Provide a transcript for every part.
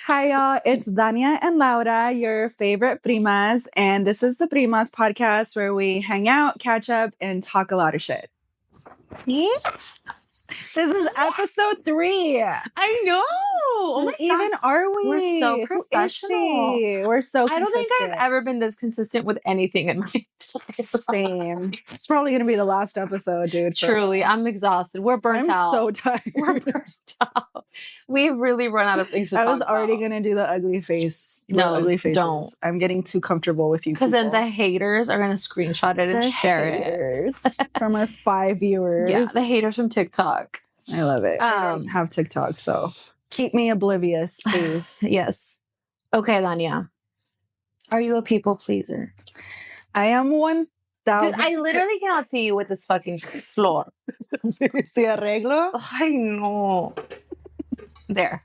Hi, y'all. It's Dania and Laura, your favorite primas. And this is the Primas podcast where we hang out, catch up, and talk a lot of shit. Yes. This is episode 3. I know. Oh my Even God. are we? We're so Who is professional. she? We're so I don't think I've ever been this consistent with anything in my life. Same. It's probably going to be the last episode, dude. Truly, I'm exhausted. We're burnt out. I'm so tired. We're burnt out. We've really run out of things to talk I was already about. going to do the ugly face. No, ugly faces. don't. I'm getting too comfortable with you Because then people. the haters are going to screenshot it and share haters from our 5 viewers. Yeah, the haters from TikTok. I love it. I don't have TikTok, so keep me oblivious, please. Yes. Okay, Dania. Are you a people pleaser? I am 1,000. Dude, I literally cannot see you with this fucking floor. ¿Sí arreglo? I know. There.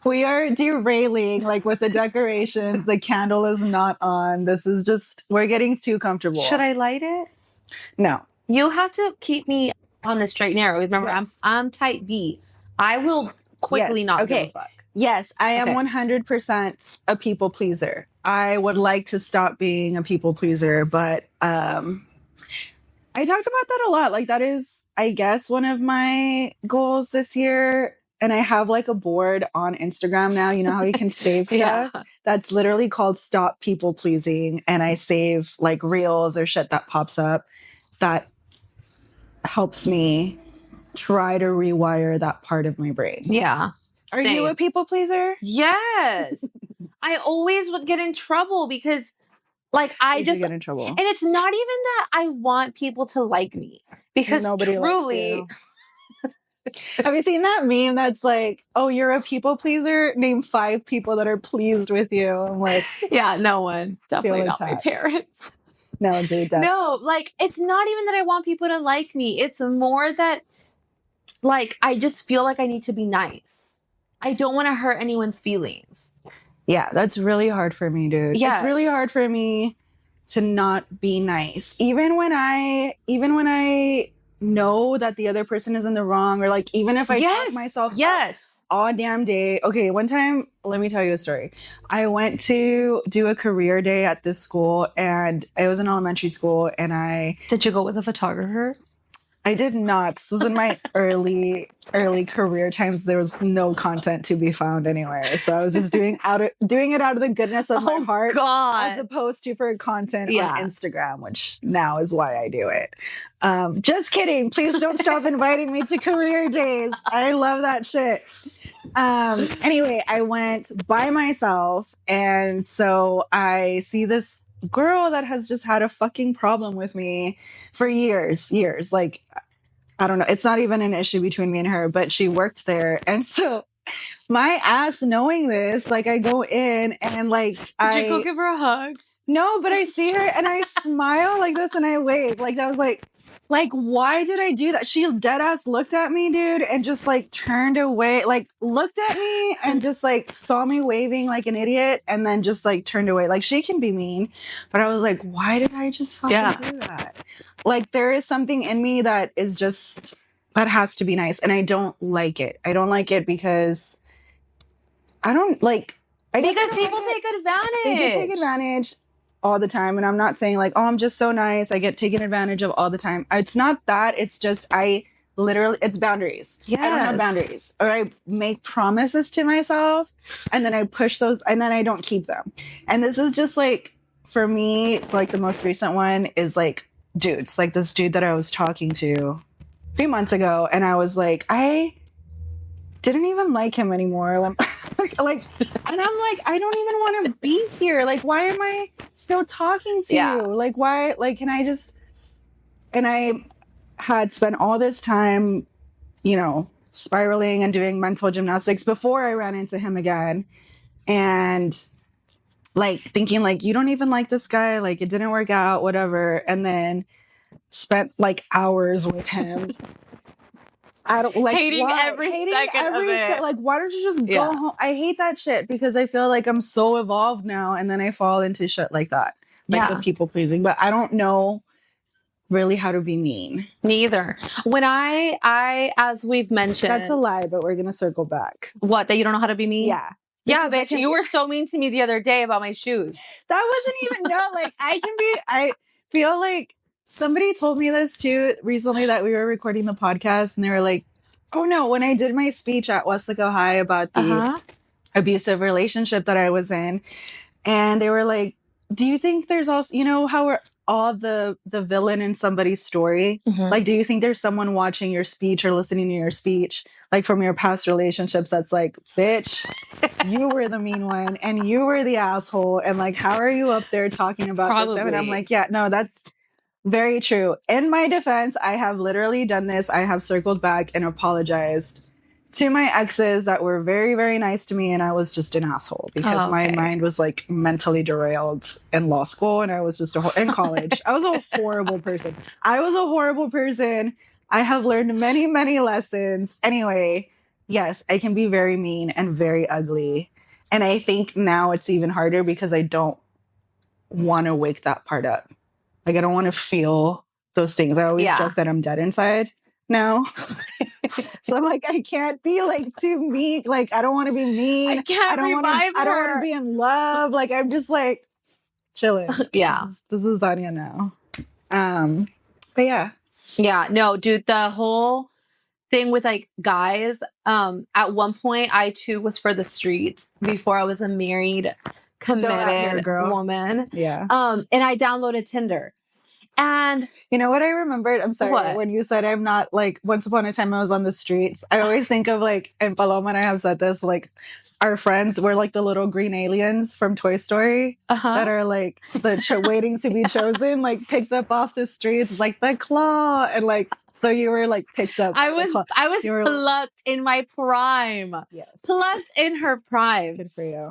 We are derailing, like with the decorations. The candle is not on. This is just, we're getting too comfortable. Should I light it? No. You have to keep me on the straight and narrow. Remember, Yes. I'm type B. I will quickly not give a fuck. Yes, I am Okay. 100% a people pleaser. I would like to stop being a people pleaser, but I talked about that a lot. Like that is, I guess, one of my goals this year. And I have like a board on Instagram now. You know how you can save stuff? Yeah. That's literally called Stop People Pleasing. And I save like reels or shit that pops up that helps me try to rewire that part of my brain. Yeah. Are you a people pleaser? Yes. I always would get in trouble because like I just get in trouble. and it's not even that I want people to like me because Nobody truly likes you. Have you seen that meme that's like, oh, you're a people pleaser? Name 5 people that are pleased with you. I'm like, yeah, no one. Definitely Feel not my attacked. parents. no, dude. No, like it's not even that I want people to like me. It's more that like I just feel like I need to be nice. I don't want to hurt anyone's feelings. Yeah, that's really hard for me, dude. Yes. It's really hard for me to not be nice. Even when I know that the other person is in the wrong, or like even if I talk myself up all damn day. Okay, one time, let me tell you a story. I went to do a career day at this school, and it was an elementary school, and Did you go with a photographer? I did not. This was in my early career times. There was no content to be found anywhere. So I was just doing it out of the goodness of my heart. God. As opposed to for content Yeah. on Instagram, which now is why I do it. Just kidding. Please don't stop inviting me to career days. I love that shit. Anyway, I went by myself. And so I see this girl that has just had a fucking problem with me for years. Like, I don't know. It's not even an issue between me and her, but she worked there. And so my ass knowing this, like I go in and like, Did you go give her a hug? no, but I see her and I smile like this and I wave. Like that was like, why did I do that? She dead ass looked at me, dude, and just like turned away, like looked at me and just like saw me waving like an idiot and then just like turned away. Like she can be mean, but I was like, why did I just fucking do that? Like there is something in me that is just, that has to be nice. And I don't like it. I don't like it because I don't like, Because people take advantage. they do take advantage all the time. And I'm not saying like, oh, I'm just so nice. I get taken advantage of all the time. It's not that. It's just, it's boundaries. I don't have boundaries. Or I make promises to myself and then I push those and then I don't keep them. And this is just like, for me, like the most recent one is like dudes, like this dude that I was talking to a few months ago. And I was like, I didn't even like him anymore. Like, and I'm like, I don't even want to be here. Like, why am I still talking to you? Like, why? Like, can I just? And I had spent all this time, you know, spiraling and doing mental gymnastics before I ran into him again, and like thinking like, you don't even like this guy. Like, it didn't work out, whatever. And then spent like hours with him. I don't like hating every second of it. Like, why don't you just go home? I hate that shit because I feel like I'm so evolved now, and then I fall into shit like that, like the people pleasing. But I don't know really how to be mean. Neither. When I, as we've mentioned, That's a lie, but we're gonna circle back. What, that you don't know how to be mean? Yeah. Yeah, Because I bitch, can- you were so mean to me the other day about my shoes. That wasn't even no. Like I feel like somebody told me this too recently that we were recording the podcast, and they were like, "Oh no!" When I did my speech at Westlake High about the abusive relationship that I was in, and they were like, "Do you think there's also how we're all the villain in somebody's story? Like, do you think there's someone watching your speech or listening to your speech?" Like from your past relationships, that's like, bitch, you were the mean one and you were the asshole. And like, how are you up there talking about this? And I'm like, yeah, no, that's very true. In my defense, I have literally done this. I have circled back and apologized to my exes that were very, very nice to me. And I was just an asshole because my mind was like mentally derailed in law school. And I was just in college. I was a horrible person. I have learned many, many lessons. Anyway, yes, I can be very mean and very ugly. And I think now it's even harder because I don't want to wake that part up. Like, I don't want to feel those things. I always joke that I'm dead inside now. So I'm like, I can't be like too mean. Like, I don't want to be mean. I can't revive her. I don't want to be in love. Like, I'm just like chilling. Yeah. This is Danya now. But yeah. Yeah, no, dude, the whole thing with like guys, at one point I too was for the streets before I was a married, committed woman. Yeah. And I downloaded Tinder. And you know what I remembered? I'm sorry. When you said I'm not like, once upon a time I was on the streets, I always think of like, and Paloma and I have said this, like our friends were like the little green aliens from Toy Story that are like waiting to be chosen, like picked up off the streets, like the claw. And like, so you were like picked up. I was plucked in my prime. Yes. Plucked in her prime. Good for you.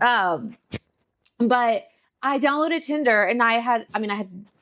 But I downloaded Tinder and I had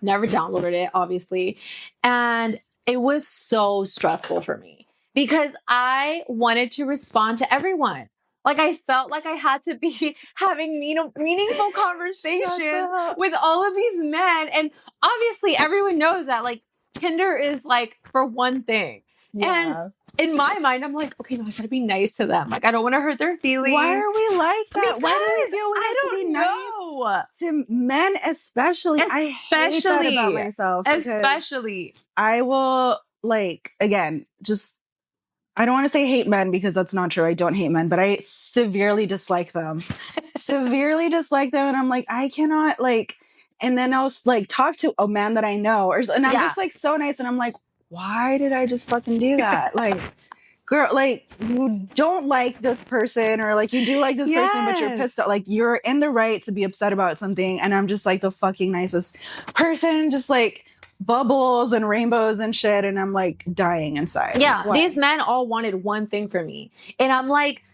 never downloaded it, obviously. And it was so stressful for me because I wanted to respond to everyone. Like, I felt like I had to be having meaningful conversations with all of these men. And obviously everyone knows that like Tinder is like for one thing. Yeah. And in my mind, I'm like, okay, no, I gotta be nice to them. Like, I don't want to hurt their feelings. Why are we like that? Because why do we feel we have to be nice to men, especially? I hate that about myself. Especially. I will, like, again, just, I don't want to say hate men because that's not true. I don't hate men, but I severely dislike them. And I'm like, I cannot, like, and then I'll like talk to a man that I know, and I'm just like so nice, and I'm like, why did I just fucking do that? Like, girl, like, you don't like this person, or like you do like this person, but you're pissed off. Like, you're in the right to be upset about something. And I'm just like the fucking nicest person, just like bubbles and rainbows and shit. And I'm like dying inside. Yeah. Like, these men all wanted one thing from me. And I'm like,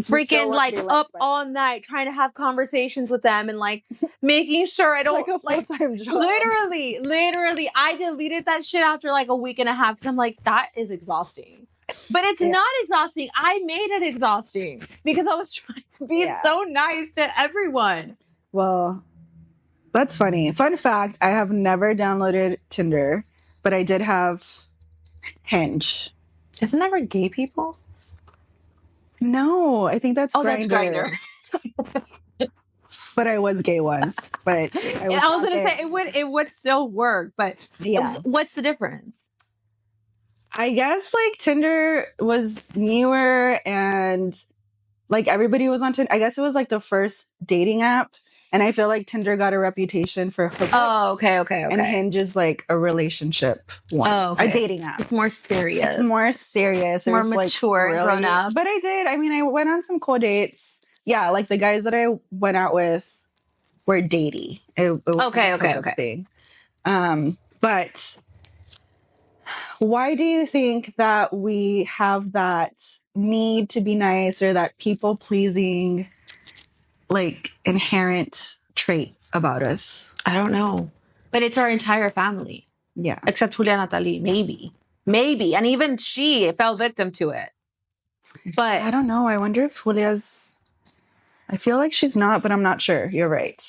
freaking like up all night trying to have conversations with them and like making sure I don't like a full-time job. Literally I deleted that shit after like a week and a half because I'm like, that is exhausting. But it's not exhausting. I made it exhausting because I was trying to be so nice to everyone. Well, that's funny. Fun fact, I have never downloaded Tinder, but I did have Hinge. Isn't that for gay people? No, I think that's Grindr. That's Grindr. But I was gay once. But I was gonna say it would still work, but what's the difference? I guess like Tinder was newer and like everybody was on Tinder. I guess it was like the first dating app. And I feel like Tinder got a reputation for hookups. Oh, okay. And Hinge is like a relationship one. Oh, okay. A dating app. It's more serious. It's more mature, like, grown up. But I went on some cool dates. Yeah, like the guys that I went out with were datey. It was okay. Thing. But why do you think that we have that need to be nice or that people pleasing like inherent trait about us? I don't know. But it's our entire family. Yeah. Except Julia Natalie. Maybe. And even she fell victim to it. But I don't know. I wonder if Julia's... I feel like she's not, but I'm not sure. You're right.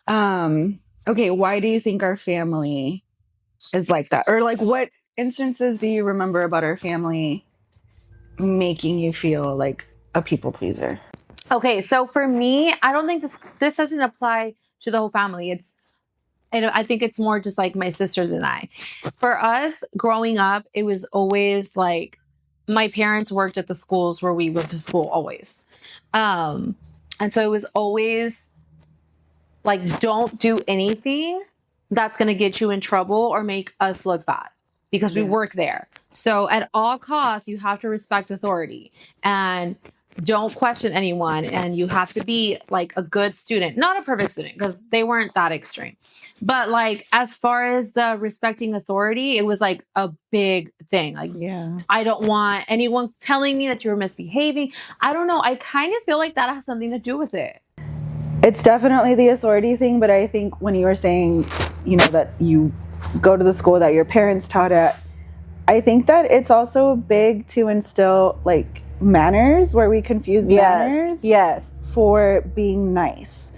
Okay, why do you think our family is like that? Or like what instances do you remember about our family making you feel like a people pleaser? Okay, so for me, I don't think this doesn't apply to the whole family. I think it's more just like my sisters and I. For us, growing up, it was always like my parents worked at the schools where we went to school always. And so it was always like, don't do anything that's going to get you in trouble or make us look bad because we work there. So at all costs, you have to respect authority and don't question anyone. And you have to be like a good student, not a perfect student because they weren't that extreme. But like, as far as the respecting authority, it was like a big thing. Like, I don't want anyone telling me that you were misbehaving. I don't know. I kind of feel like that has something to do with it. It's definitely the authority thing, but I think when you were saying, you know, that you go to the school that your parents taught at, I think that it's also big to instill like manners, where we confuse manners for being nice.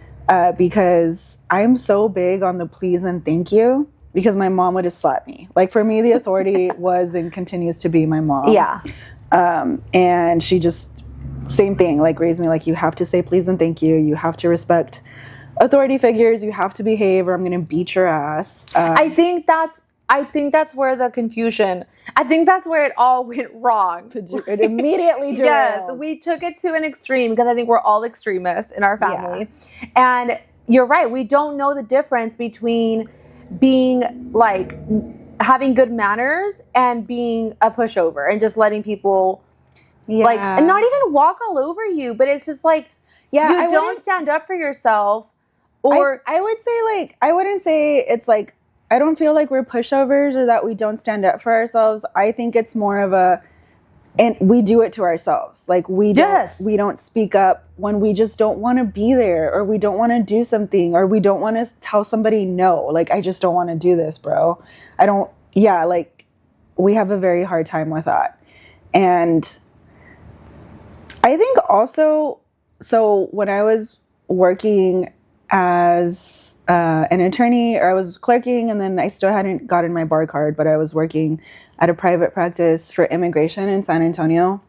Because I'm so big on the please and thank you, because my mom would have slapped me. Like, for me, the authority was and continues to be my mom. Yeah. And she just, same thing, like raised me like, you have to say please and thank you. You have to respect authority figures. You have to behave or I'm going to beat your ass. I think that's where the confusion, I think that's where it all went wrong. It immediately derailed. Yes, we took it to an extreme because I think we're all extremists in our family. Yeah. And you're right. We don't know the difference between being like having good manners and being a pushover and just letting people like, and not even walk all over you, but it's just like, you don't stand up for yourself. Or I would say like, I wouldn't say it's like, I don't feel like we're pushovers or that we don't stand up for ourselves. I think it's more of and we do it to ourselves. Like we don't speak up when we just don't want to be there, or we don't want to do something, or we don't want to tell somebody no. Like, I just don't want to do this, bro. Like we have a very hard time with that. And I think also, so when I was working as an attorney, or I was clerking, and then I still hadn't gotten my bar card, but I was working at a private practice for immigration in San Antonio.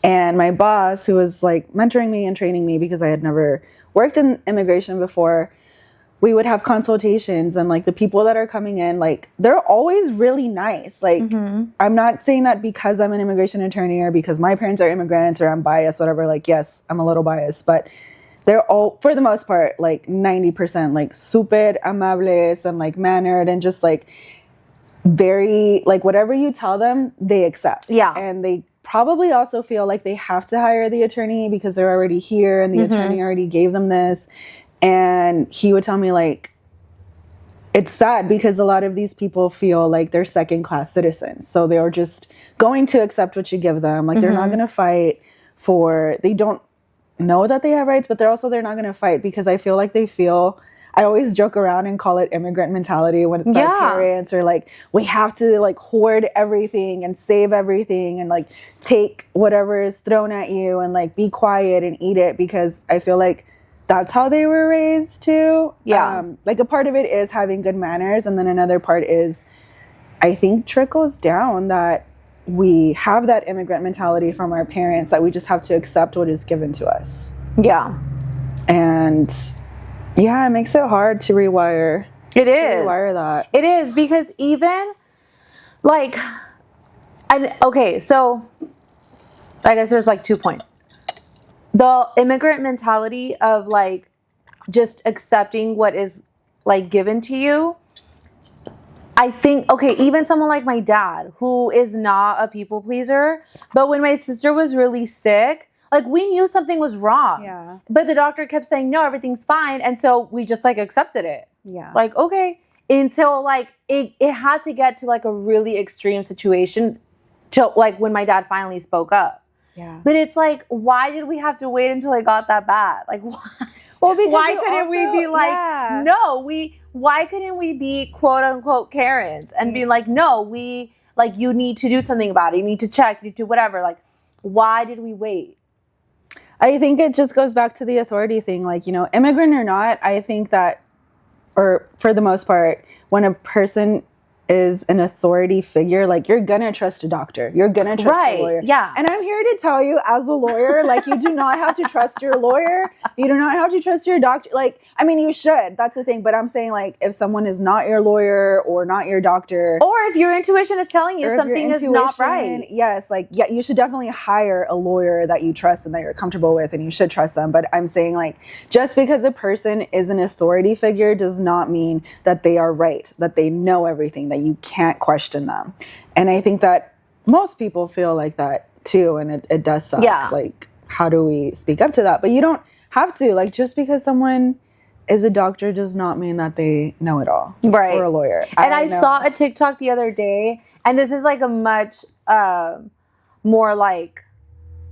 And my boss, who was like mentoring me and training me because I had never worked in immigration before, we would have consultations, and like the people that are coming in, like they're always really nice. Like, I'm not saying that because I'm an immigration attorney or because my parents are immigrants or I'm biased, whatever. Like, yes, I'm a little biased, but they're all, for the most part, like 90%, like super amables and like mannered and just like very, like whatever you tell them, they accept. Yeah. And they probably also feel like they have to hire the attorney because they're already here and the attorney already gave them this. And he would tell me like, it's sad because a lot of these people feel like they're second class citizens. So they're just going to accept what you give them. Like they're not going to fight they don't know that they have rights, but they're not going to fight because I feel like I always joke around and call it immigrant mentality when my parents are like, we have to like hoard everything and save everything and like take whatever is thrown at you and like be quiet and eat it, because I feel like that's how they were raised too. Yeah. Like a part of it is having good manners, and then another part is, I think, trickles down that we have that immigrant mentality from our parents, that we just have to accept what is given to us. Yeah. And yeah, it makes it hard to rewire. It is. Rewire that. It is, because even like, okay, so I guess there's like 2 points. The immigrant mentality of like just accepting what is like given to you. I think, okay, even someone like my dad, who is not a people pleaser, but when my sister was really sick, like we knew something was wrong. Yeah. But the doctor kept saying, no, everything's fine. And so we just like accepted it. Yeah. Like, okay. Until like it had to get to like a really extreme situation to like when my dad finally spoke up. Yeah. But it's like, why did we have to wait until it got that bad? Like, why? Well, because why couldn't we be like, why couldn't we be quote unquote Karens and be like, no, you need to do something about it. You need to check, you need to whatever. Like, why did we wait? I think it just goes back to the authority thing. Like, you know, immigrant or not, I think that, or for the most part, when a person is an authority figure, like you're gonna trust a doctor, you're gonna trust a lawyer. Yeah. And I'm here to tell you, as a lawyer, like you do not have to trust your lawyer. You do not have to trust your doctor. Like, I mean, you should. That's the thing. But I'm saying, like, if someone is not your lawyer or not your doctor, or if your intuition is telling you something is not right, yes, like, yeah, you should definitely hire a lawyer that you trust and that you're comfortable with, and you should trust them. But I'm saying, like, just because a person is an authority figure does not mean that they are right, that they know everything, that you can't question them. And I think that most people feel like that too, and it does suck. Yeah. Like, how do we speak up to that? But you don't have to. Like, just because someone is a doctor does not mean that they know it all. Right. Or a lawyer. And I saw a TikTok the other day, and this is like a much more like,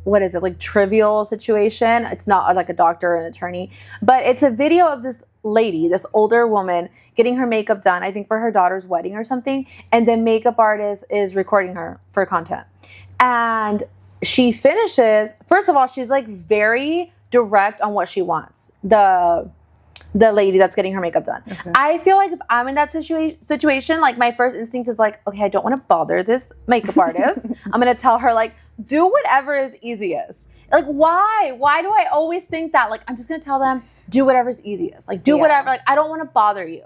what is it, like trivial situation. It's not like a doctor or an attorney, but it's a video of this lady, this older woman, getting her makeup done, I think for her daughter's wedding or something, and the makeup artist is recording her for content. And she finishes, first of all, she's like very direct on what she wants, the lady that's getting her makeup done. Okay. I feel like if I'm in that situation, like my first instinct is like, okay, I don't want to bother this makeup artist. I'm going to tell her, like, do whatever is easiest. Like, why? Why do I always think that? Like, I'm just going to tell them, do whatever's easiest. Like, do whatever. Like, I don't want to bother you.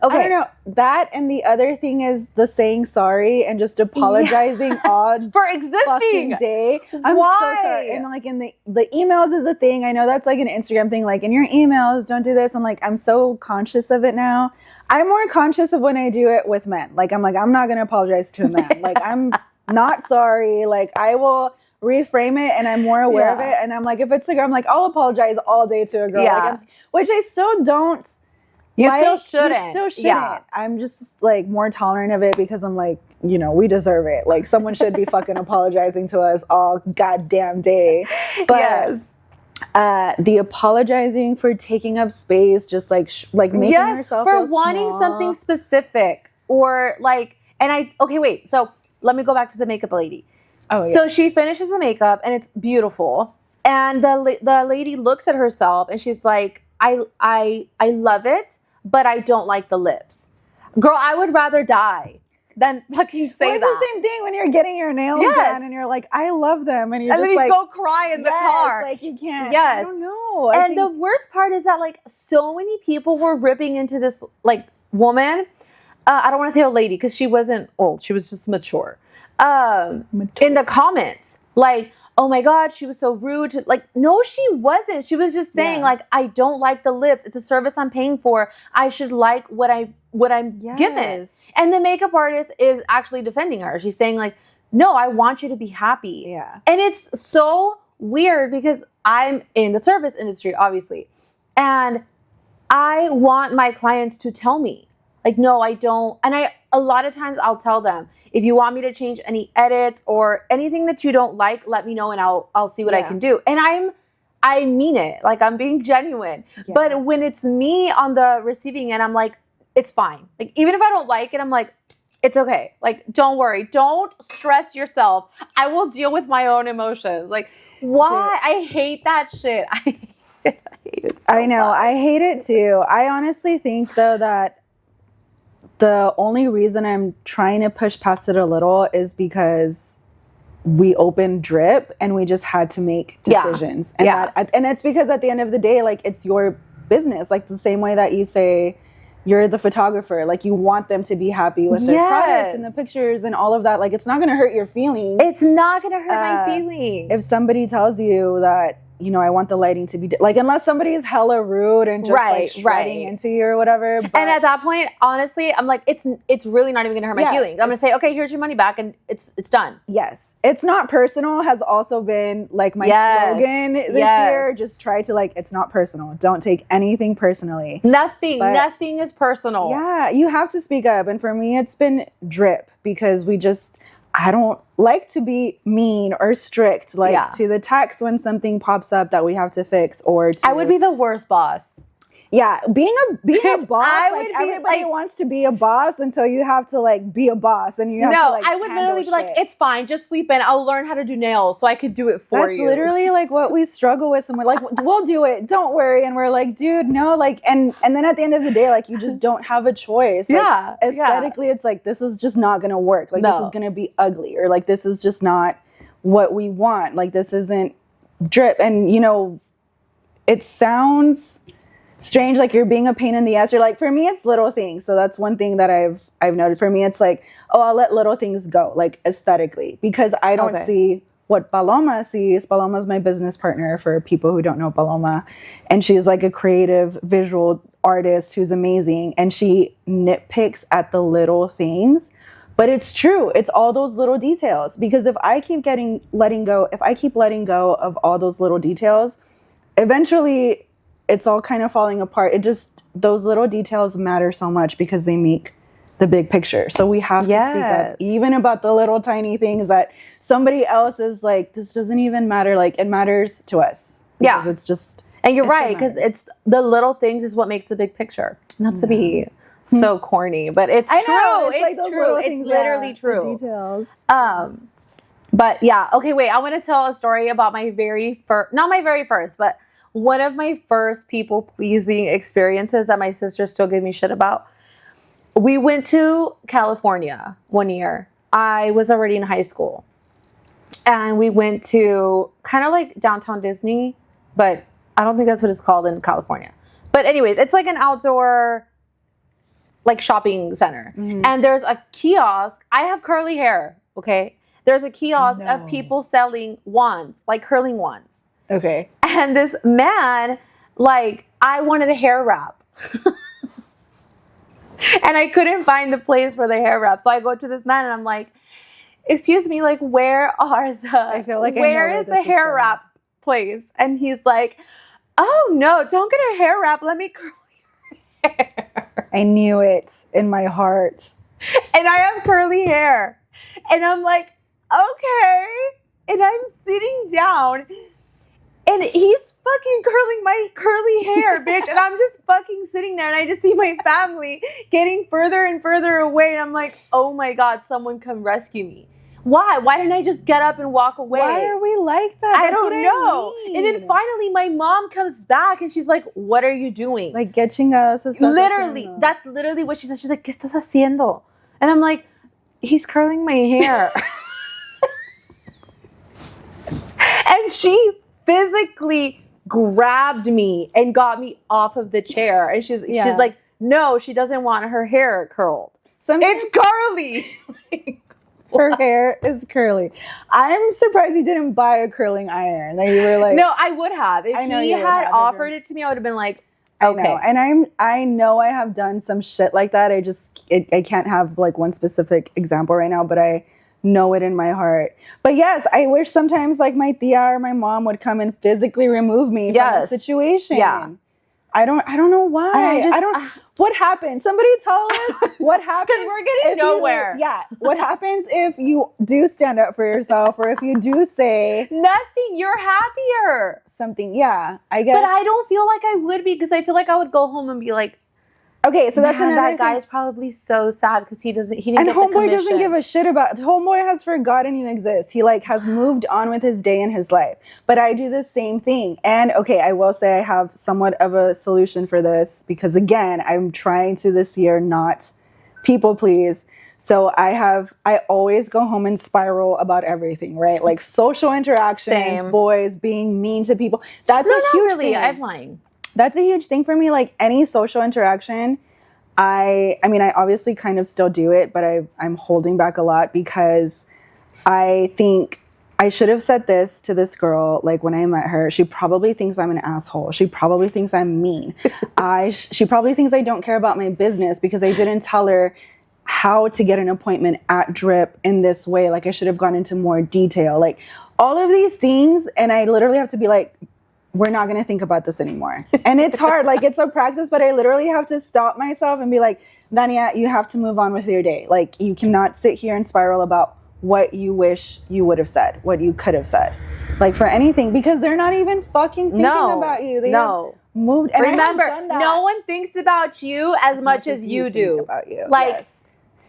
Okay. I don't know. That, and the other thing is the saying sorry and just apologizing odd for existing day. I'm Why? so sorry. And like in the emails is a thing. I know that's like an Instagram thing. Like, in your emails, don't do this. I'm like, I'm so conscious of it now. I'm more conscious of when I do it with men. Like, I'm not going to apologize to a man. Like, I'm not sorry. Like, I will reframe it, and I'm more aware of it. And I'm like, if it's a girl, I'm like, I'll apologize all day to a girl. Yeah. Like, which I still don't. You still shouldn't. You still shouldn't. Yeah. I'm just like more tolerant of it because I'm like, you know, we deserve it. Like, someone should be fucking apologizing to us all goddamn day. But yes. The apologizing for taking up space, just like making yourself for feel wanting small. something specific, or like, okay, wait. So let me go back to the makeup lady. Oh, yeah. So she finishes the makeup and it's beautiful, and the lady looks at herself and she's like, I love it, but I don't like the lips. Girl, I would rather die than fucking say that. It's the same thing when you're getting your nails done and you're like, I love them. And then you go cry in the car. Like, you can't. Yes. I don't know. And the worst part is that, like, so many people were ripping into this, like, woman. I don't want to say old lady because she wasn't old. She was just mature. In the comments. Like, oh my God, she was so rude. Like, no, she wasn't. She was just saying, like, I don't like the lips. It's a service I'm paying for. I should like what I'm given. And the makeup artist is actually defending her. She's saying, like, no, I want you to be happy. Yeah. And it's so weird because I'm in the service industry, obviously. And I want my clients to tell me, like, no, I don't. And a lot of times I'll tell them, if you want me to change any edits or anything that you don't like, let me know and I'll see what I can do. And I mean it. Like, I'm being genuine. Yeah. But when it's me on the receiving end, I'm like, it's fine. Like, even if I don't like it, I'm like, it's okay. Like, don't worry. Don't stress yourself. I will deal with my own emotions. Like, why? Dude. I hate that shit. I hate it so I know. Much. I hate it too. I honestly think, though, that the only reason I'm trying to push past it a little is because we opened Drip and we just had to make decisions. And and it's because at the end of the day, like, it's your business. Like, the same way that you say you're the photographer, like, you want them to be happy with their products and the pictures and all of that. Like, it's not going to hurt your feelings. It's not going to hurt my feelings. If somebody tells you that, you know, I want the lighting to be like, unless somebody is hella rude and just like shredding into you or whatever. But, and at that point, honestly, I'm like, it's really not even gonna hurt my feelings. I'm gonna say, okay, here's your money back, and it's done. Yes, it's not personal has also been like my slogan this year. Just try to, like, it's not personal. Don't take anything personally. Nothing is personal. Yeah, you have to speak up, and for me, it's been Drip because I don't like to be mean or strict, like to the text when something pops up that we have to fix, or I would be the worst boss. being a boss, I like would be, everybody like- wants to be a boss until you have to like be a boss and you have to No, like I would literally be like, shit. it's fine, just sleep in. I'll learn how to do nails so I could do it for That's you. literally like what we struggle with. And we're like, we'll do it. Don't worry. And we're like, dude, no, like, and then at the end of the day, like, you just don't have a choice. Like, Yeah. aesthetically, it's like, this is just not going to work. Like, this No. is going to be ugly, or like, this is just not what we want. Like, this isn't drip. And, you know, it sounds strange, like you're being a pain in the ass. You're like, for me, it's little things. So that's one thing that I've noted. For me, it's like, oh, I'll let little things go, like aesthetically, because I don't see what Paloma sees. Paloma is my business partner, for people who don't know Paloma. And she's like a creative visual artist who's amazing. And she nitpicks at the little things. But it's true. It's all those little details. Because if I keep letting go of all those little details, eventually it's all kind of falling apart. Those little details matter so much because they make the big picture. So we have to speak up, even about the little tiny things that somebody else is like, this doesn't even matter. Like, it matters to us. Yeah. It's just, And you're it right, should because matter. it's the little things is what makes the big picture. Not to be so corny, but it's I true. know, It's like those true. little It's things, literally the true. details. But yeah, okay, wait. I want to tell a story about my not my very first, but one of my first people pleasing experiences that my sister still gave me shit about. We went to California one year. I was already in high school. And we went to kind of like downtown Disney, but I don't think that's what it's called in California. But anyways, it's like an outdoor like shopping center. And there's a kiosk. I have curly hair, okay? There's a kiosk of people selling wands, like curling wands. Okay. And this man, like, I wanted a hair wrap. And I couldn't find the place for the hair wrap. So I go to this man and I'm like, excuse me, like, where is the hair wrap place? And he's like, oh no, don't get a hair wrap. Let me curl your hair. I knew it in my heart. And I have curly hair. And I'm like, okay. And I'm sitting down and he's fucking curling my curly hair, bitch. And I'm just fucking sitting there and I just see my family getting further and further away. And I'm like, oh my God, someone come rescue me. Why? Why didn't I just get up and walk away? Why are we like that? I don't know. And then finally my mom comes back and she's like, what are you doing? Like, ¿qué chingados estás Literally, haciendo? that's literally what she said. She's like, ¿qué estás haciendo? And I'm like, he's curling my hair. And she physically grabbed me and got me off of the chair. And she's like, no, she doesn't want her hair curled. Sometimes It's curly. her hair is curly. I'm surprised you didn't buy a curling iron. That you were like, No, I would have. If I know he you would had have. offered it to me, I would have been like, I okay. know. And I know I have done some shit like that. I can't have like one specific example right now, but I know it in my heart. But yes, I wish sometimes like my tia or my mom would come and physically remove me from the situation. Yeah. I don't know why. I don't. What happened? Somebody tell us what happened. Because we're getting nowhere. What happens if you do stand up for yourself, or if you do say Nothing. You're happier. something? Yeah, I guess. But I don't feel like I would be, because I feel like I would go home and be like, okay, so that's man, another that guy's thing. probably so sad because he didn't And get the homeboy commission. doesn't give a shit about. Homeboy has forgotten you exist. He like has moved on with his day in his life. But I do the same thing. And okay, I will say I have somewhat of a solution for this, because again, I'm trying to this year not people please. So I always go home and spiral about everything, right? Like social interactions, Same. boys being mean to people. That's a not huge really. thing. I'm lying. That's a huge thing for me. Like any social interaction, I mean, I obviously kind of still do it, but I'm holding back a lot, because I think I should have said this to this girl. Like when I met her, she probably thinks I'm an asshole. She probably thinks I'm mean. She probably thinks I don't care about my business because I didn't tell her how to get an appointment at Drip in this way. Like I should have gone into more detail, like all of these things. And I literally have to be like, we're not going to think about this anymore. And it's hard. Like it's a practice, but I literally have to stop myself and be like, Dania, you have to move on with your day. Like you cannot sit here and spiral about what you wish you would have said, what you could have said, like for anything, because they're not even fucking thinking about you. They have moved. And Remember, I have done that no one thinks about you as much as you think do. about you. Like, yes.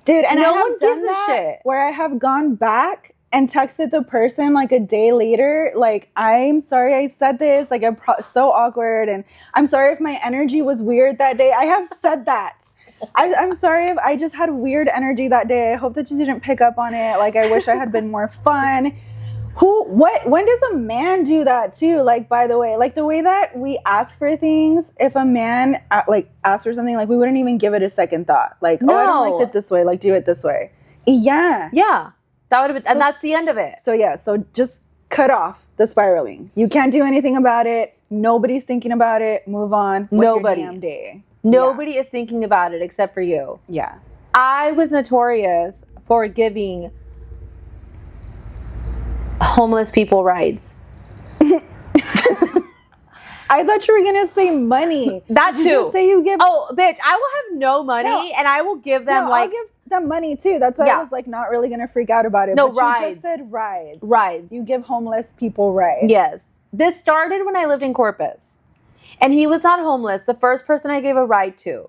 Dude, and no I have one done gives a that shit. where I have gone back and texted the person like a day later, like, I'm sorry I said this, like, I'm so awkward, and I'm sorry if my energy was weird that day. I have said that. I'm sorry if I just had weird energy that day. I hope that you didn't pick up on it. Like, I wish I had been more fun. When does a man do that too? Like, by the way, like the way that we ask for things, if a man like asks for something, like we wouldn't even give it a second thought. Like, oh, I don't like it this way. Like, do it this way. Yeah. Yeah. That would have been, and that's the end of it. So yeah, so just cut off the spiraling. You can't do anything about it. Nobody's thinking about it. Move on. Nobody. Your damn day. Nobody is thinking about it except for you. Yeah. I was notorious for giving homeless people rides. I thought you were gonna say money. That Did too. you say you give? Oh, bitch! I will have no money, No. and I will give them No, like I'll give them money too. That's why Yeah. I was like not really gonna freak out about it. No, but you rides. just said rides. rides. You give homeless people rides. Yes, this started when I lived in Corpus, and he was not homeless. The first person I gave a ride to,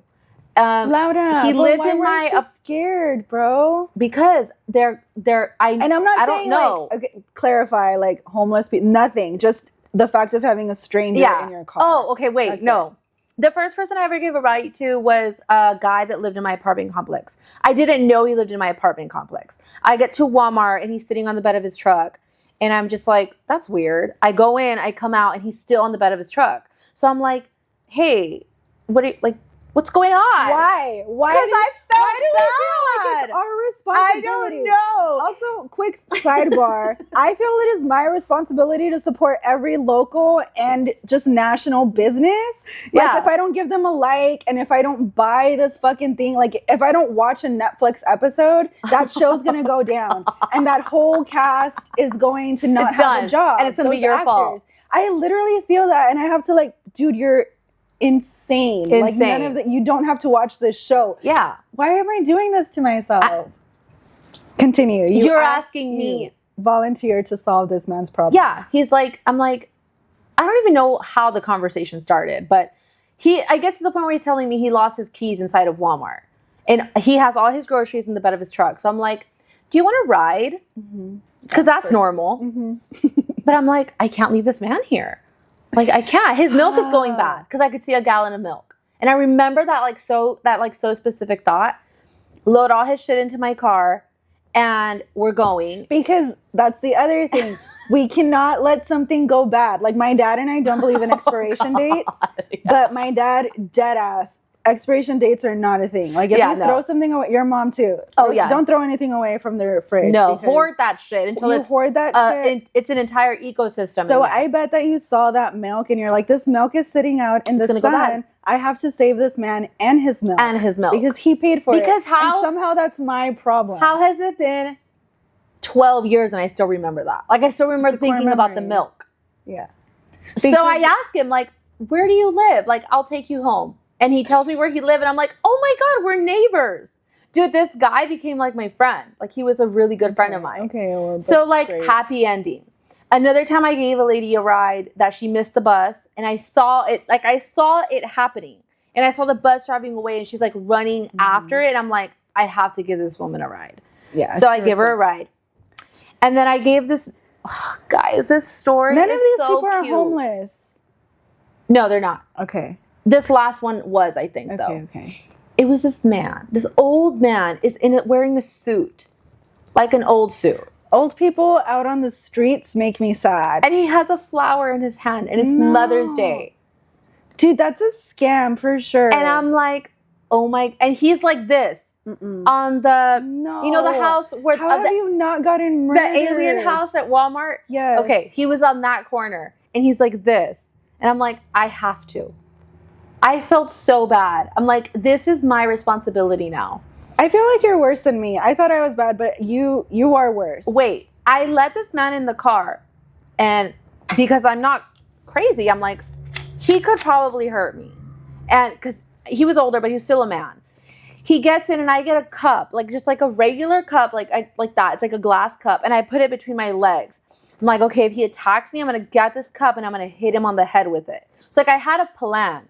Laura, he but lived why in weren't my you scared, bro. because they're And I'm not I saying don't know. like okay, clarify like homeless people. Nothing. Just the fact of having a stranger in your car. Oh, okay, wait, That's no. The first person I ever gave a ride to was a guy that lived in my apartment complex. I didn't know he lived in my apartment complex. I get to Walmart and he's sitting on the bed of his truck. And I'm just like, that's weird. I go in, I come out, and he's still on the bed of his truck. So I'm like, hey, what's going on? Why? Why? Because I felt why do we feel like it's bad. our I responsibility? don't know. Also, quick sidebar. I feel it is my responsibility to support every local and just national business. Like, Yeah. if I don't give them a like and if I don't buy this fucking thing, like, if I don't watch a Netflix episode, that show's gonna go down. And that whole cast is going to not It's have done. a job. And it's gonna be Those your fault. I literally feel that. And I have to, like, dude, you're insane. Like, none Insane. of that. You don't have to watch this show. Yeah. Why am I doing this to myself? Continue. You're asking me. you volunteer to solve this man's problem. Yeah. He's like, I'm like, I don't even know how the conversation started, but I gets to the point where he's telling me he lost his keys inside of Walmart. And he has all his groceries in the bed of his truck. So I'm like, do you want to ride? Because that's normal. But I'm like, I can't leave this man here. Like, I can't. His milk is going bad because I could see a gallon of milk. And I remember that so specific thought. Load all his shit into my car and we're going. Because that's the other thing. We cannot let something go bad. Like, my dad and I don't believe in expiration dates, but my dad, dead ass, expiration dates are not a thing. Like, if you throw something away, your mom too. Don't throw anything away from their fridge. No, hoard that shit until you hoard that shit. It's an entire ecosystem. So I bet that you saw that milk and you're like, this milk is sitting out in the sun. I have to save this man and his milk. Because he paid for it. And somehow that's my problem. How has it been 12 years and I still remember that? Like, I still remember thinking about the milk. Yeah. So I asked him, like, where do you live? Like, I'll take you home. And he tells me where he lived. And I'm like, oh my God, we're neighbors. Dude, this guy became like my friend. Like, he was a really good friend of mine. Okay. Well, so like, happy ending. Another time I gave a lady a ride that she missed the bus. And I saw it happening. And I saw the bus driving away and she's like running after it. And I'm like, I have to give this woman a ride. Yeah. So I give her a ride. And then I gave this, guys, this story None is of these so people are cute. homeless. No, they're not. Okay. This last one was, I think, though. Okay. It was this man. This old man is wearing a suit. Like an old suit. Old people out on the streets make me sad. And he has a flower in his hand. And it's Mother's Day. Dude, that's a scam for sure. And I'm like, oh my. And he's like this. On the, you know, the house where how have you not gotten murdered? The alien house at Walmart. Yes. Okay, he was on that corner, and he's like this, and I'm like, I have to. I felt so bad. I'm like, this is my responsibility now. I feel like you're worse than me. I thought I was bad, but you are worse. Wait, I let this man in the car, and because I'm not crazy, I'm like, he could probably hurt me, and because he was older, but he was still a man. He gets in and I get a cup, like just like a regular cup, like that. It's like a glass cup. And I put it between my legs. I'm like, okay, if he attacks me, I'm going to get this cup and I'm going to hit him on the head with it. So like I had a plan.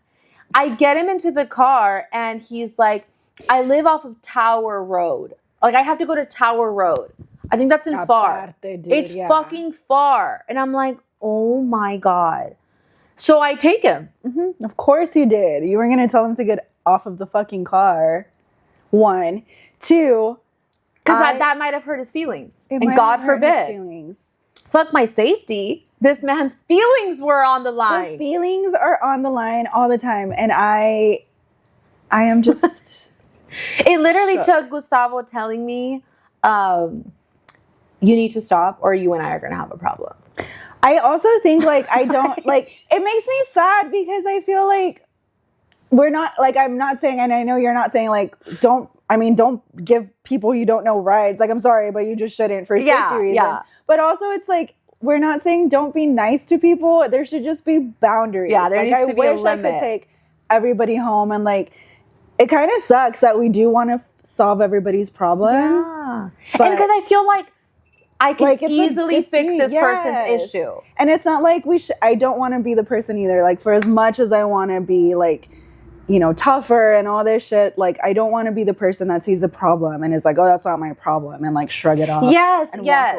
I get him into the car and he's like, I live off of Tower Road. Like I have to go to Tower Road. I think that's in far. It's fucking far. And I'm like, oh my God. So I take him. Mm-hmm. Of course you did. You were going to tell him to get off of the fucking car. 1. 2. Because that might have hurt his feelings. And God forbid. Fuck my safety. This man's feelings were on the line. The feelings are on the line all the time. And I am just... It literally took Gustavo telling me, you need to stop or you and I are going to have a problem. I also think like I don't like it makes me sad because I feel like we're not like I'm not saying, and I know you're not saying like don't give people you don't know rides. Like I'm sorry, but you just shouldn't for safety reasons. Yeah. But also it's like we're not saying don't be nice to people. There should just be boundaries. Yeah, there needs to be a limit. I wish I could take everybody home, and like it kind of sucks that we do want to solve everybody's problems. Yeah. And because I feel like I can like easily fix this person's issue. And it's not like I don't want to be the person either. Like for as much as I want to be like, you know, tougher and all this shit, like I don't want to be the person that sees a problem and is like, oh, that's not my problem, and like shrug it off. Yes.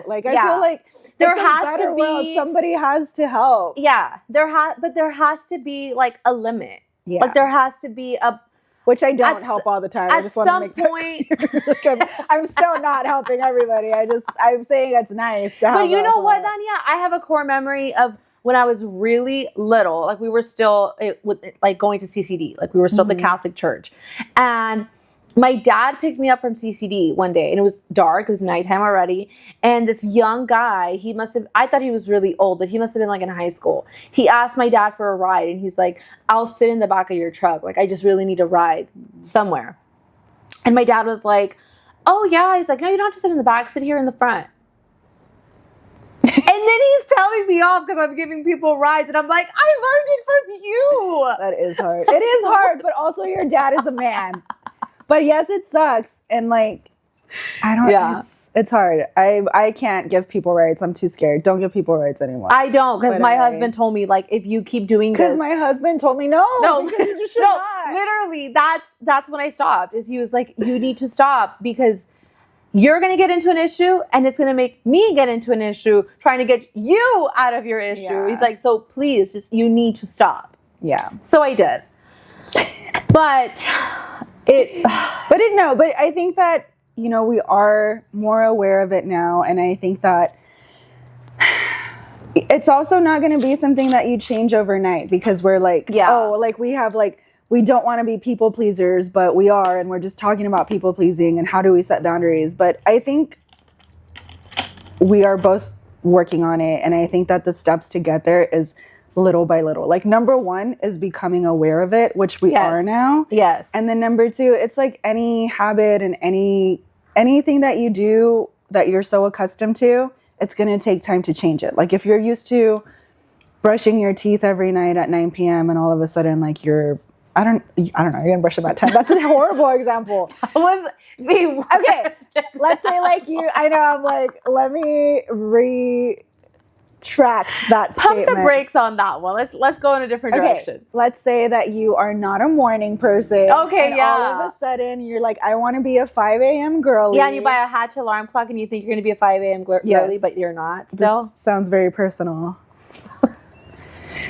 Like I feel like there has to be somebody has to help. Yeah. But there has to be like a limit. Yeah. Like there has to be which I don't help all the time. I just want to make that clear. I'm still not helping everybody. I'm saying it's nice to have. But you know what, Dania? I have a core memory of when I was really little. Like we were still like going to CCD. Like we were still at the Catholic Church, and my dad picked me up from CCD one day, and it was dark. It was nighttime already, and this young guy. I thought he was really old, but he must have been like in high school. He asked my dad for a ride, and he's like, "I'll sit in the back of your truck. Like I just really need a ride somewhere." And my dad was like, "Oh yeah." He's like, "No, you don't have to sit in the back. Sit here in the front." And then he's telling me off because I'm giving people rides, and I'm like, I learned it from you. That is hard. It is hard, but also your dad is a man. But yes, it sucks. And like, I don't, it's hard. I can't give people rights. I'm too scared. Don't give people rights anymore. I don't, because my husband told me, like, if you keep doing this. Because my husband told me no. Because you just should not. Literally, that's when I stopped. Is he was like, you need to stop because you're going to get into an issue and it's going to make me get into an issue trying to get you out of your issue. Yeah. He's like, so please, just you need to stop. Yeah. So I did. But I think that, you know, we are more aware of it now. And I think that it's also not going to be something that you change overnight because we're like, we don't want to be people pleasers, but we are. And we're just talking about people pleasing and how do we set boundaries. But I think we are both working on it. And I think that the steps to get there is little by little. Like number 1 is becoming aware of it, which we are now. Yes. And then number 2, it's like any habit and anything that you do that you're so accustomed to, it's going to take time to change it. Like if you're used to brushing your teeth every night at 9 p.m. and all of a sudden like I don't know, you're going to brush them at 10. That's a horrible example. That was the worst. Okay, let's say like I know, I'm like, let me retract that statement. Pump the brakes on that one. Let's go in a different direction. Let's say that you are not a morning person. Okay, and all of a sudden you're like, I want to be a 5 a.m. girly. Yeah, and you buy a Hatch alarm clock and you think you're going to be a 5 a.m. girly, but you're not still. This sounds very personal.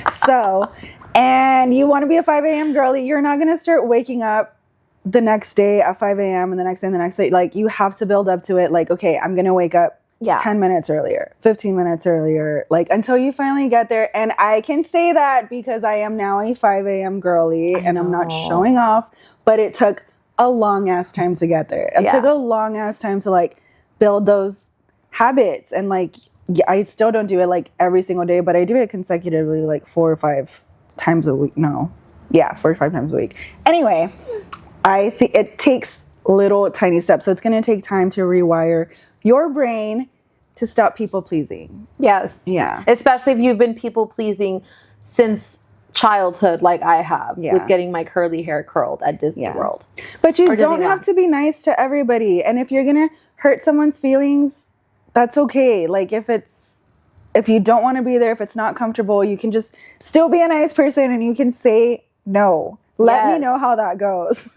So, and you want to be a 5 a.m. girly, you're not going to start waking up the next day at 5 a.m. and the next day and the next day. Like you have to build up to it. Like, okay, I'm going to wake up 10 minutes earlier, 15 minutes earlier, like until you finally get there. And I can say that because I am now a 5 a.m. girly and I'm not showing off, but it took a long ass time to get there. It took a long ass time to like build those habits. And like, I still don't do it like every single day, but I do it consecutively like 4 or 5 times a week. 4 or 5 times a week. Anyway, I think it takes little tiny steps. So it's going to take time to rewire your brain to stop people pleasing. Yes. Yeah. Especially if you've been people pleasing since childhood, like I have, with getting my curly hair curled at Disney World. But you don't have to be nice to everybody. And if you're going to hurt someone's feelings, that's okay. Like if it's if you don't want to be there, if it's not comfortable, you can just still be a nice person and you can say no. Let me know how that goes.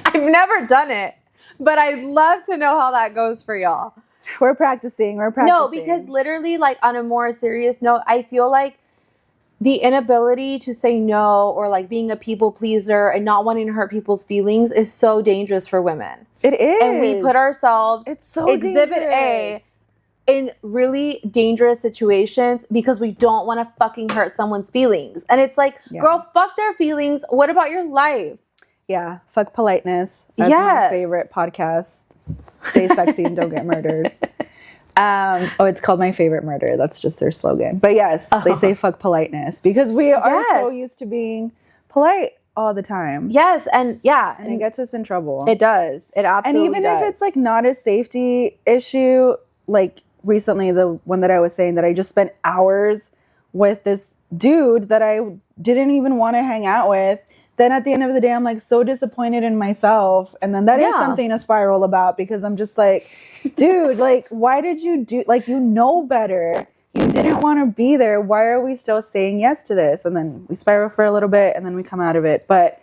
I've never done it, but I'd love to know how that goes for y'all. We're practicing. No, because literally, like, on a more serious note, I feel like the inability to say no, or like being a people pleaser and not wanting to hurt people's feelings, is so dangerous for women. It is. And we put ourselves, it's so Exhibit dangerous. A, in really dangerous situations because we don't want to fucking hurt someone's feelings. And it's like, girl, fuck their feelings. What about your life? Yeah, fuck politeness. That's my favorite podcast. Stay sexy and don't get murdered. It's called My Favorite Murder. That's just their slogan. But yes, they say fuck politeness because we are so used to being polite all the time. Yes, and and it gets us in trouble. It does. It absolutely does. And even if it's like not a safety issue, like recently the one that I was saying that I just spent hours with this dude that I didn't even want to hang out with. Then at the end of the day, I'm like so disappointed in myself. And then that is something to spiral about because I'm just like, dude, like, why did you do, like, you know better. You didn't want to be there. Why are we still saying yes to this? And then we spiral for a little bit and then we come out of it. But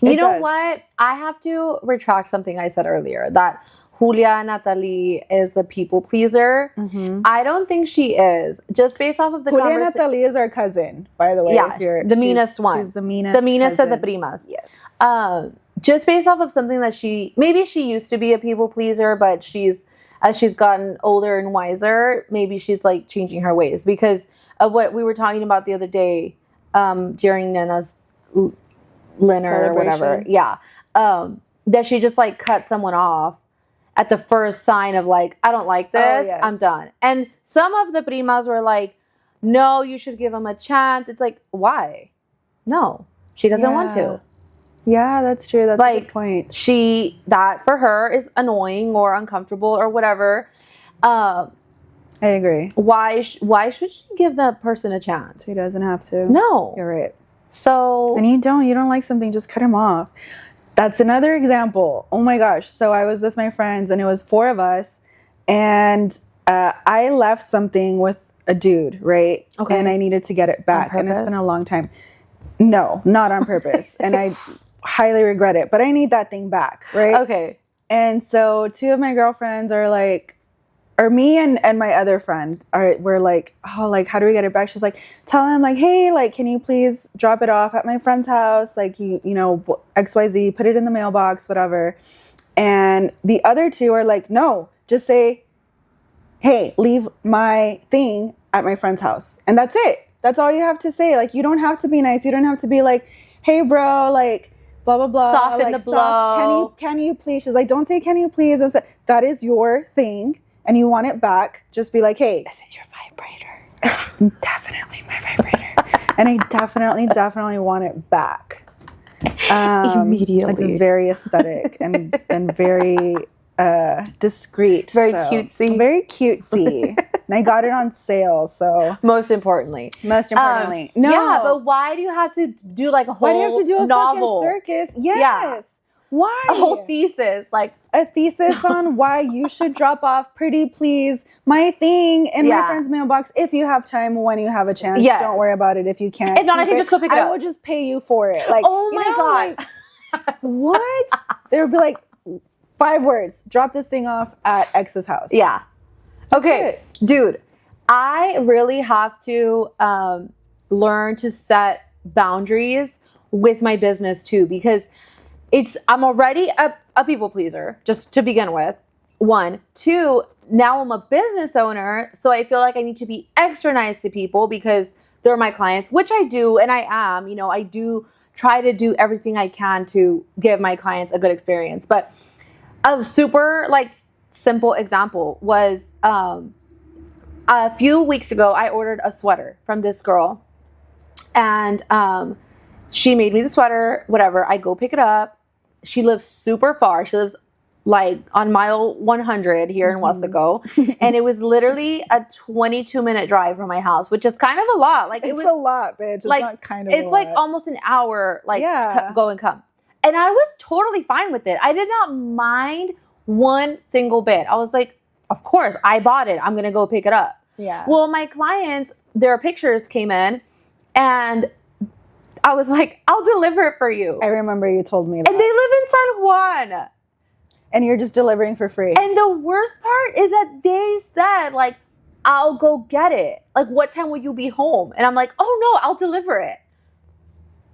you know what? I have to retract something I said earlier, that Julia Natalie is a people pleaser. Mm-hmm. I don't think she is. Just based off of the Julia Natalie is our cousin, by the way. Yeah, the meanest one. She's the meanest. The meanest of the primas. Yes. Just based off of something that maybe she used to be a people pleaser, but as she's gotten older and wiser, maybe she's like changing her ways because of what we were talking about the other day during Nana's Linner or whatever. Yeah. That she just like cut someone off at the first sign of like, I don't like this, I'm done. And some of the primas were like, no, you should give him a chance. It's like, why? No, she doesn't want to. Yeah, that's true. That's like, a good point. That for her is annoying or uncomfortable or whatever. I agree. Why should she give that person a chance? She doesn't have to. No. You're right. So. And you don't like something, just cut him off. That's another example. Oh my gosh. So I was with my friends and it was 4 of us and I left something with a dude, right? Okay. And I needed to get it back. And it's been a long time. No, not on purpose. And I highly regret it, but I need that thing back, right? Okay. And so 2 of my girlfriends are like, or me and my other friend we're like, oh, like, how do we get it back? She's like, tell him like, hey, like, can you please drop it off at my friend's house? Like, you know, XYZ, put it in the mailbox, whatever. And the other 2 are like, no, just say, hey, leave my thing at my friend's house. And that's it. That's all you have to say. Like, you don't have to be nice. You don't have to be like, hey, bro, like, blah, blah, blah. Soften the blow. Can you please? She's like, don't say, can you please? And so, that is your thing. And you want it back, just be like, hey, is it your vibrator? It's definitely my vibrator. And I definitely want it back. Immediately. It's very aesthetic and very discreet. Very cutesy. Very cutesy. And I got it on sale, so. Most importantly. No. Yeah, but why do you have to do like a whole Why do you have to do a novel? fucking circus? Yes. Yeah. Why? A whole thesis, like a thesis on why you should drop off pretty please my thing in my friend's mailbox if you have time when you have a chance. Yes. Don't worry about it if you can't. If not, I can just go pick it up. I will just pay you for it. Like, oh my God. Like, what? There would be like 5 words. Drop this thing off at X's house. Yeah. Okay. Dude, I really have to learn to set boundaries with my business too, because I'm already a people pleaser, just to begin with. 1, 2, now I'm a business owner, so I feel like I need to be extra nice to people because they're my clients, which I do, and I am. You know, I do try to do everything I can to give my clients a good experience. But a super like simple example was a few weeks ago, I ordered a sweater from this girl, and she made me the sweater. Whatever, I go pick it up. She lives super far. She lives like on mile 100 here in Westaco. And it was literally a 22-minute drive from my house, which is kind of a lot. Like it's a lot, bitch. It's like, not kind of it's like almost an hour, like go and come. And I was totally fine with it. I did not mind one single bit. I was like, of course, I bought it. I'm going to go pick it up. Yeah. Well, my clients, their pictures came in and I was like, I'll deliver it for you. I remember you told me that. And they live in San Juan. And you're just delivering for free. And the worst part is that they said, like, I'll go get it. Like, what time will you be home? And I'm like, oh no, I'll deliver it.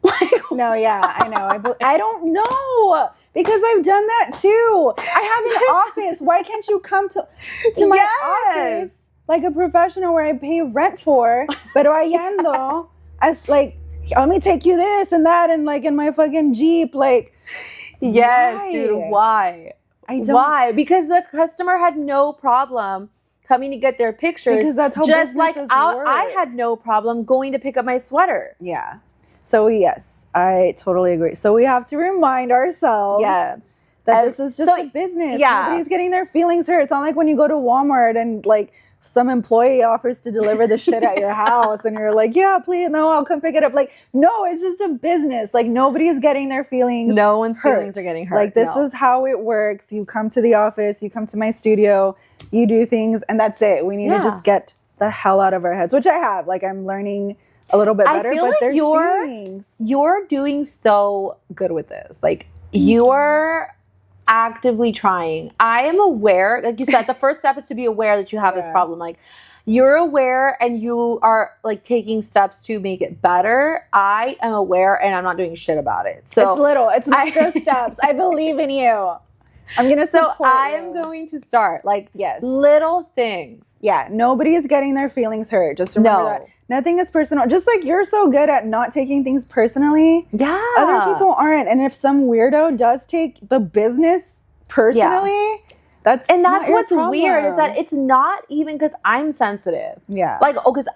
Like, no, yeah, I know. I don't know. Because I've done that too. I have an office. Why can't you come to my office like a professional where I pay rent for? Pero yendo as like, let me take you this and that and like in my fucking Jeep. Like, yes, why? dude, why? I don't. Why? Because the customer had no problem coming to get their pictures. Because that's how just like businesses I work. had no problem going to pick up my sweater. Yeah. So yes, I totally agree. So we have to remind ourselves that this is just a business. Yeah. Nobody's getting their feelings hurt. It's not like when you go to Walmart and like some employee offers to deliver the shit at your house and you're like, yeah, please, no, I'll come pick it up. Like, no, it's just a business. Like nobody's getting their feelings No one's hurt. feelings are getting hurt. Like this is how it works. You come to the office, you come to my studio, you do things, and that's it. We need to just get the hell out of our heads, which I have. Like I'm learning a little bit better, I feel but like there's feelings. you're doing so good with this. Like you're actively trying. I am aware, like you said, the first step is to be aware that you have this problem. Like you're aware and you are like taking steps to make it better. I am aware and I'm not doing shit about it. So it's little, it's micro steps. I believe in you. I'm gonna support I you. am going to start like Yes. little things. Yeah, nobody is getting their feelings hurt. Just remember that. Nothing is personal. Just like you're so good at not taking things personally, Yeah. other people aren't. And if some weirdo does take the business personally, that's And not that's your what's weird is that problem. it's not even because I'm sensitive. Yeah. Like, because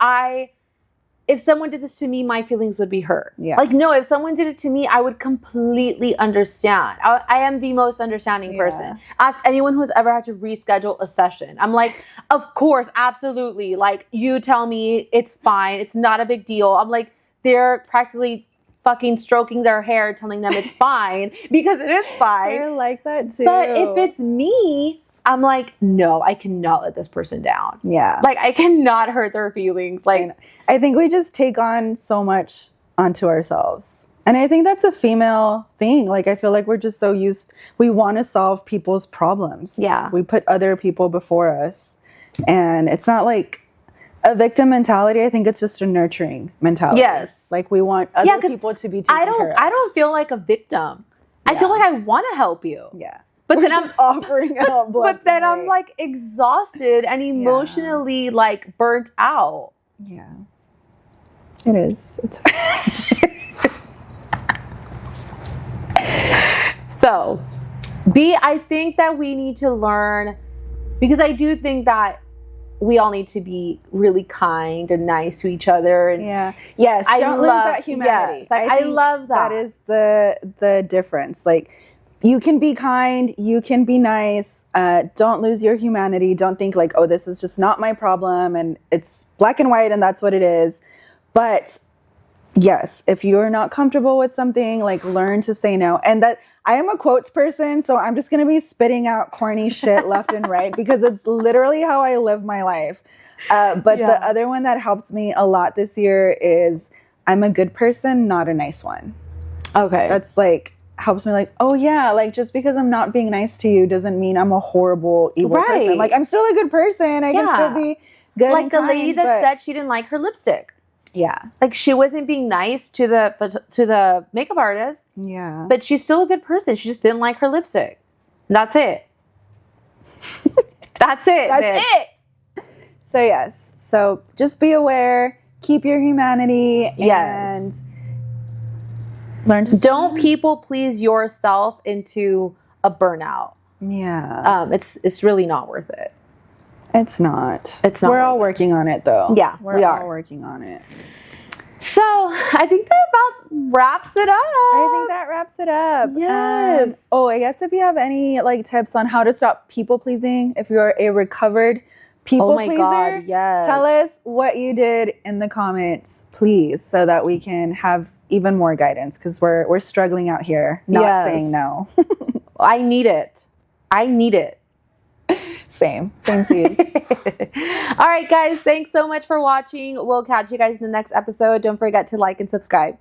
if someone did this to me, my feelings would be hurt. Yeah. Like, no, if someone did it to me, I would completely understand. I am the most understanding person. Ask anyone who's ever had to reschedule a session. I'm like, of course, absolutely. Like, you tell me it's fine. It's not a big deal. I'm like, they're practically fucking stroking their hair, telling them it's fine because it is fine. They're like that too. But if it's me, I'm like, no, I cannot let this person down. Yeah. Like, I cannot hurt their feelings. Like, I think we just take on so much onto ourselves. And I think that's a female thing. Like, I feel like we're just so we want to solve people's problems. Yeah. We put other people before us. And it's not like a victim mentality. I think it's just a nurturing mentality. Yes. Like, we want other people to be taken care of. I don't feel like a victim. I feel like I want to help you. Yeah. But We're then I'm just offering help. But then I'm like exhausted and emotionally like burnt out. Yeah. It is. It's So, I think that we need to learn, because I do think that we all need to be really kind and nice to each other. And yes, don't lose that humanity. Yes, like, I think love that. That is the difference. Like, you can be kind, you can be nice. Don't lose your humanity. Don't think like, oh, this is just not my problem and it's black and white and that's what it is. But yes, if you're not comfortable with something, like learn to say no. And that I am a quotes person, so I'm just going to be spitting out corny shit left and right because it's literally how I live my life. But the other one that helped me a lot this year is I'm a good person, not a nice one. Okay. That's like helps me like, oh yeah, like just because I'm not being nice to you doesn't mean I'm a horrible, evil person. Like I'm still a good person. I can still be good. Like and the kind, lady that said she didn't like her lipstick. Yeah. Like she wasn't being nice to the makeup artist. Yeah. But she's still a good person. She just didn't like her lipstick. That's it. That's it. That's it. So yes. So just be aware, keep your humanity, and learn to don't people please yourself into a burnout. Yeah. It's really not worth it. It's not. It's not. We're all working on it though. Yeah, we are working on it. So I think that about wraps it up. I think that wraps it up. Yes. I guess if you have any like tips on how to stop people pleasing, if you're a recovered people pleaser, God, yes. Tell us what you did in the comments, please, so that we can have even more guidance because we're struggling out here, not saying no. I need it. Same seas. All right, guys. Thanks so much for watching. We'll catch you guys in the next episode. Don't forget to like and subscribe.